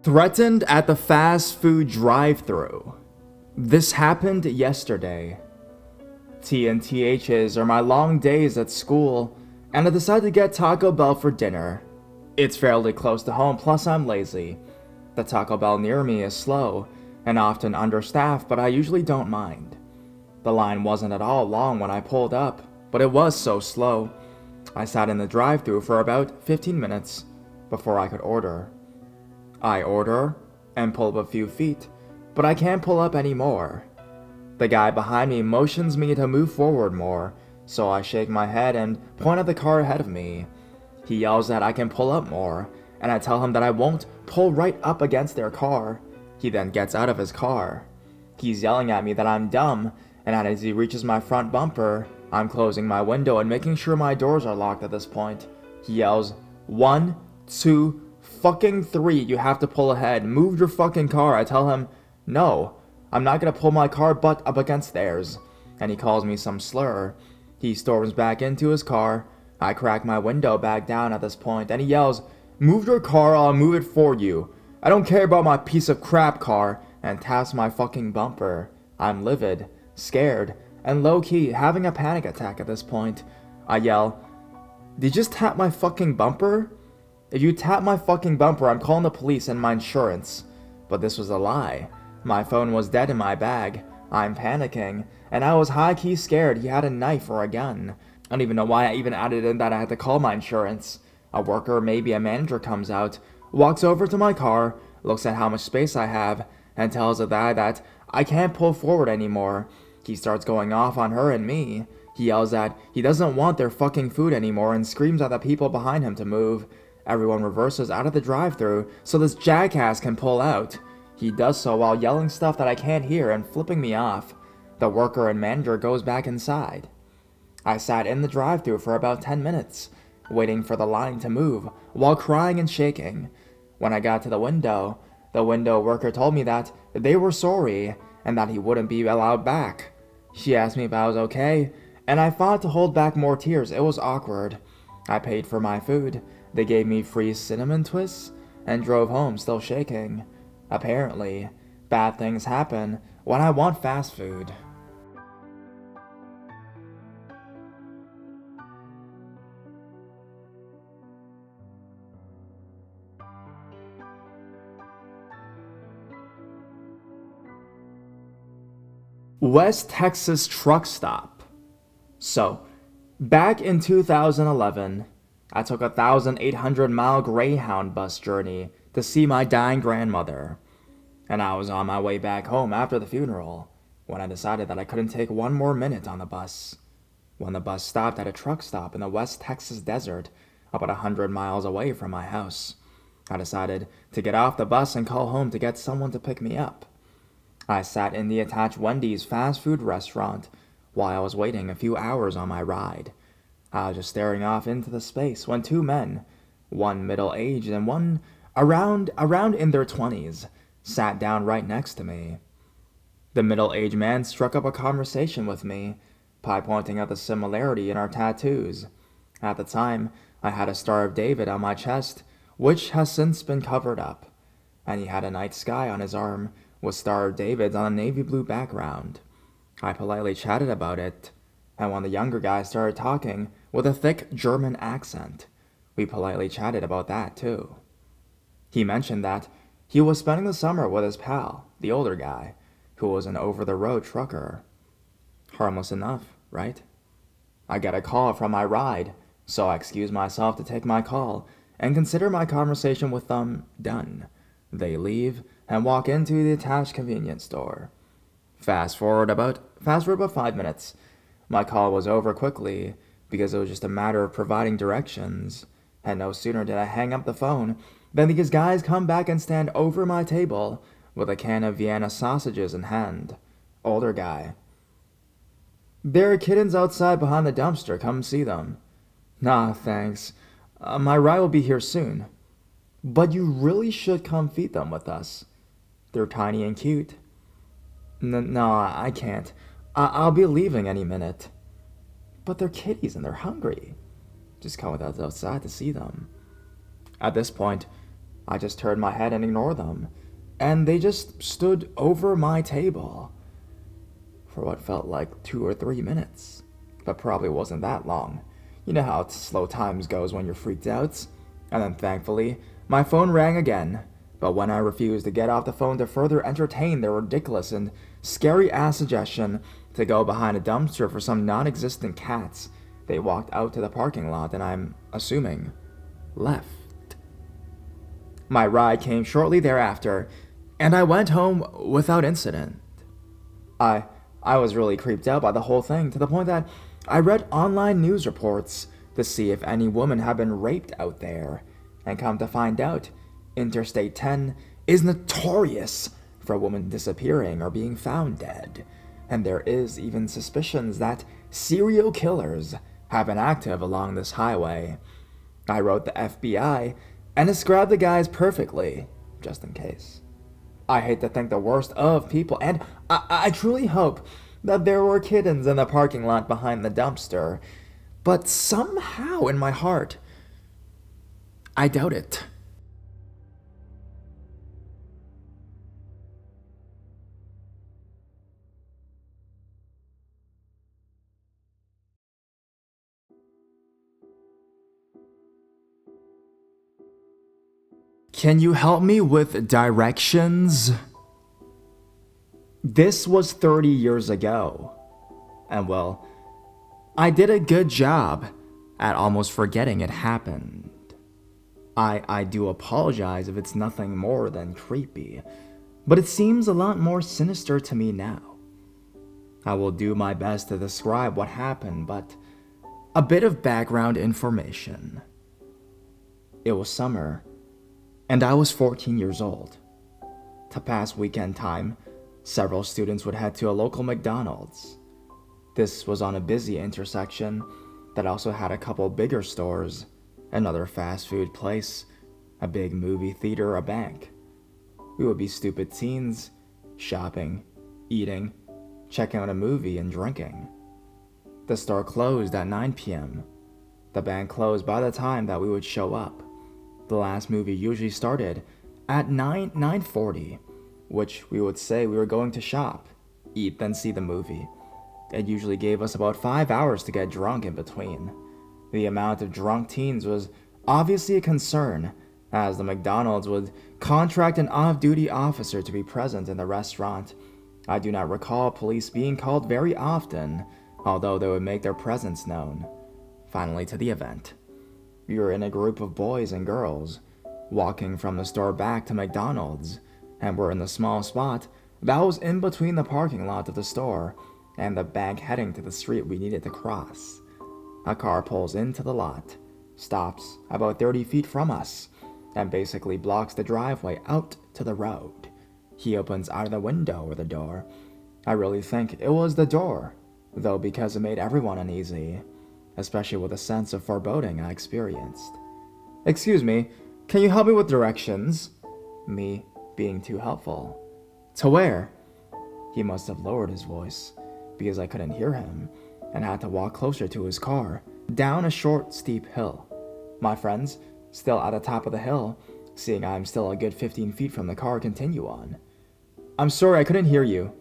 Threatened at the fast food drive-through. This happened yesterday. TNTHs are my long days at school, and I decided to get Taco Bell for dinner. It's fairly close to home, plus I'm lazy. The Taco Bell near me is slow, and often understaffed, but I usually don't mind. The line wasn't at all long when I pulled up, but it was so slow. I sat in the drive-thru for about 15 minutes before I could order. I order and pull up a few feet, but I can't pull up anymore. The guy behind me motions me to move forward more, so I shake my head and point at the car ahead of me. He yells that I can pull up more, and I tell him that I won't pull right up against their car. He then gets out of his car. He's yelling at me that I'm dumb, and as he reaches my front bumper, I'm closing my window and making sure my doors are locked at this point. He yells, 1, 2, fucking 3, you have to pull ahead. Move your fucking car. I tell him, no, I'm not gonna pull my car butt up against theirs. And he calls me some slur. He storms back into his car. I crack my window back down at this point, and he yells, move your car, I'll move it for you. I don't care about my piece of crap car, and taps my fucking bumper. I'm livid, scared, and low-key having a panic attack at this point. I yell, did you just tap my fucking bumper? If you tap my fucking bumper, I'm calling the police and my insurance. But this was a lie. My phone was dead in my bag. I'm panicking, and I was high-key scared he had a knife or a gun. I don't even know why I even added in that I had to call my insurance. A worker, maybe a manager, comes out, walks over to my car, looks at how much space I have, and tells the guy that I can't pull forward anymore. He starts going off on her and me. He yells that he doesn't want their fucking food anymore and screams at the people behind him to move. Everyone reverses out of the drive-thru so this jackass can pull out. He does so while yelling stuff that I can't hear and flipping me off. The worker and manager goes back inside. I sat in the drive-thru for about 10 minutes, waiting for the line to move, while crying and shaking. When I got to the window worker told me that they were sorry and that he wouldn't be allowed back. She asked me if I was okay, and I fought to hold back more tears. It was awkward. I paid for my food. They gave me free cinnamon twists and drove home still shaking. Apparently, bad things happen when I want fast food. West Texas truck stop. So, back in 2011, I took a 1,800-mile Greyhound bus journey to see my dying grandmother. And I was on my way back home after the funeral when I decided that I couldn't take one more minute on the bus. When the bus stopped at a truck stop in the West Texas desert, about 100 miles away from my house, I decided to get off the bus and call home to get someone to pick me up. I sat in the attached Wendy's fast food restaurant while I was waiting a few hours on my ride. I was just staring off into the space when two men, one middle-aged and one around in their 20s, sat down right next to me. The middle-aged man struck up a conversation with me by pointing out the similarity in our tattoos. At the time, I had a Star of David on my chest, which has since been covered up, and he had a night sky on his arm with Star of David on a navy blue background. I politely chatted about it, and when the younger guy started talking with a thick German accent, we politely chatted about that too. He mentioned that he was spending the summer with his pal, the older guy, who was an over-the-road trucker. Harmless enough, right? I get a call from my ride, so I excuse myself to take my call and consider my conversation with them done. They leave and walk into the attached convenience store. Fast forward about 5 minutes. My call was over quickly because it was just a matter of providing directions. And no sooner did I hang up the phone than these guys come back and stand over my table with a can of Vienna sausages in hand. Older guy. There are kittens outside behind the dumpster. Come see them. Nah, thanks. My ride will be here soon. But you really should come feed them with us. They're tiny and cute. No, I can't. I'll be leaving any minute. But they're kitties and they're hungry. Just come with us outside to see them. At this point, I just turned my head and ignored them, and they just stood over my table for what felt like 2 or 3 minutes, but probably wasn't that long. You know how slow times goes when you're freaked out. And then thankfully, my phone rang again, but when I refused to get off the phone to further entertain their ridiculous and scary-ass suggestion to go behind a dumpster for some non-existent cats, they walked out to the parking lot and I'm assuming left. My ride came shortly thereafter, and I went home without incident. I was really creeped out by the whole thing, to the point that I read online news reports to see if any woman had been raped out there, and come to find out, Interstate 10 is notorious for women disappearing or being found dead, and there is even suspicions that serial killers have been active along this highway. I wrote the FBI and described the guys perfectly, just in case. I hate to think the worst of people, and I truly hope that there were kittens in the parking lot behind the dumpster, but somehow in my heart, I doubt it. Can you help me with directions? This was 30 years ago. And well, I did a good job at almost forgetting it happened. I do apologize if it's nothing more than creepy, but it seems a lot more sinister to me now. I will do my best to describe what happened, but a bit of background information. It was summer, and I was 14 years old. To pass weekend time, several students would head to a local McDonald's. This was on a busy intersection that also had a couple bigger stores, another fast food place, a big movie theater, a bank. We would be stupid teens, shopping, eating, checking out a movie, and drinking. The store closed at 9 p.m. The bank closed by the time that we would show up. The last movie usually started at 9:40, which we would say we were going to shop, eat, then see the movie. It usually gave us about 5 hours to get drunk in between. The amount of drunk teens was obviously a concern, as the McDonald's would contract an off-duty officer to be present in the restaurant. I do not recall police being called very often, although they would make their presence known. Finally, to the event. We were in a group of boys and girls, walking from the store back to McDonald's, and were in the small spot that was in between the parking lot of the store and the bank heading to the street we needed to cross. A car pulls into the lot, stops about 30 feet from us, and basically blocks the driveway out to the road. He opens either the window or the door. I really think it was the door, though, because it made everyone uneasy, especially with a sense of foreboding I experienced. "Excuse me, can you help me with directions?" Me being too helpful. "To where?" He must have lowered his voice, because I couldn't hear him, and had to walk closer to his car, down a short, steep hill. My friends, still at the top of the hill, seeing I'm still a good 15 feet from the car, continue on. "I'm sorry, I couldn't hear you."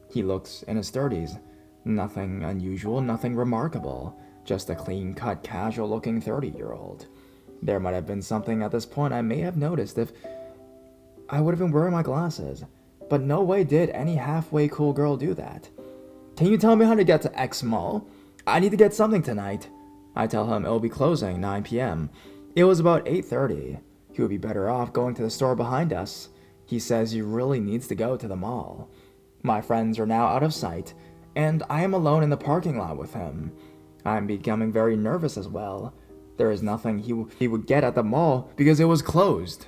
He looks in his 30s. Nothing unusual, nothing remarkable. Just a clean-cut, casual-looking 30-year-old. There might have been something at this point I may have noticed if I would have been wearing my glasses, but no way did any halfway cool girl do that. "Can you tell me how to get to X Mall? I need to get something tonight." I tell him it will be closing 9 p.m. It was about 8:30. He would be better off going to the store behind us. He says he really needs to go to the mall. My friends are now out of sight, and I am alone in the parking lot with him. I am becoming very nervous as well. There is nothing he would get at the mall because it was closed.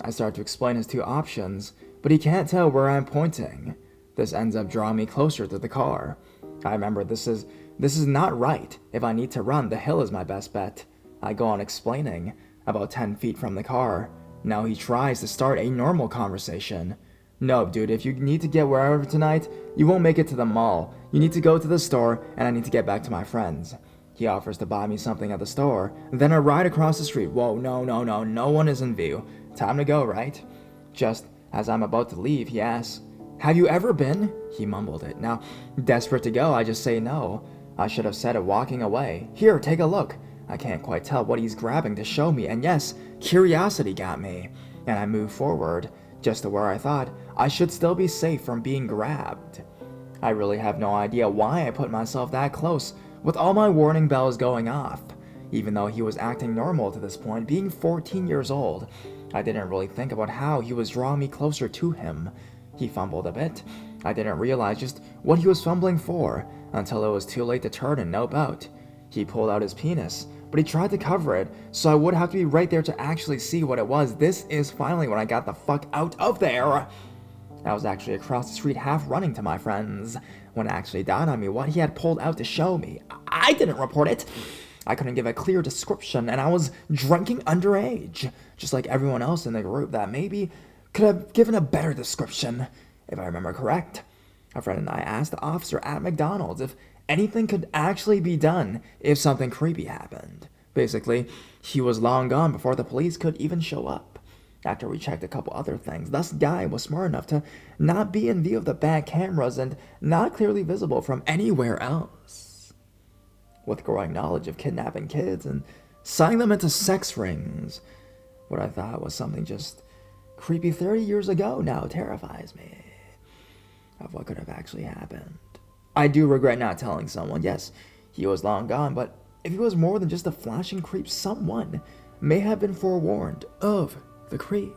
I start to explain his two options, but he can't tell where I'm pointing. This ends up drawing me closer to the car. I remember this is not right. If I need to run, the hill is my best bet. I go on explaining, about 10 feet from the car. Now he tries to start a normal conversation. "No, dude, if you need to get wherever tonight, you won't make it to the mall. You need to go to the store, and I need to get back to my friends." He offers to buy me something at the store, then a ride across the street. Whoa, no one is in view. Time to go, right? Just as I'm about to leave, he asks, "Have you ever been?" He mumbled it. Now, desperate to go, I just say no. I should have said it walking away. "Here, take a look." I can't quite tell what he's grabbing to show me, and yes, curiosity got me. And I move forward, just to where I thought I should still be safe from being grabbed. I really have no idea why I put myself that close, with all my warning bells going off. Even though he was acting normal to this point, being 14 years old, I didn't really think about how he was drawing me closer to him. He fumbled a bit. I didn't realize just what he was fumbling for until it was too late to turn and nope out. He pulled out his penis, but he tried to cover it, so I would have to be right there to actually see what it was. This is finally when I got the fuck out of there. I was actually across the street half running to my friends when it actually dawned on me what he had pulled out to show me. I didn't report it. I couldn't give a clear description, and I was drinking underage, just like everyone else in the group that maybe could have given a better description, if I remember correct. A friend and I asked the officer at McDonald's if anything could actually be done if something creepy happened. Basically, he was long gone before the police could even show up. After we checked a couple other things, this guy was smart enough to not be in view of the back cameras and not clearly visible from anywhere else. With growing knowledge of kidnapping kids and selling them into sex rings, what I thought was something just creepy 30 years ago now terrifies me of what could have actually happened. I do regret not telling someone. Yes, he was long gone, but if he was more than just a flashing creep, someone may have been forewarned of the creep.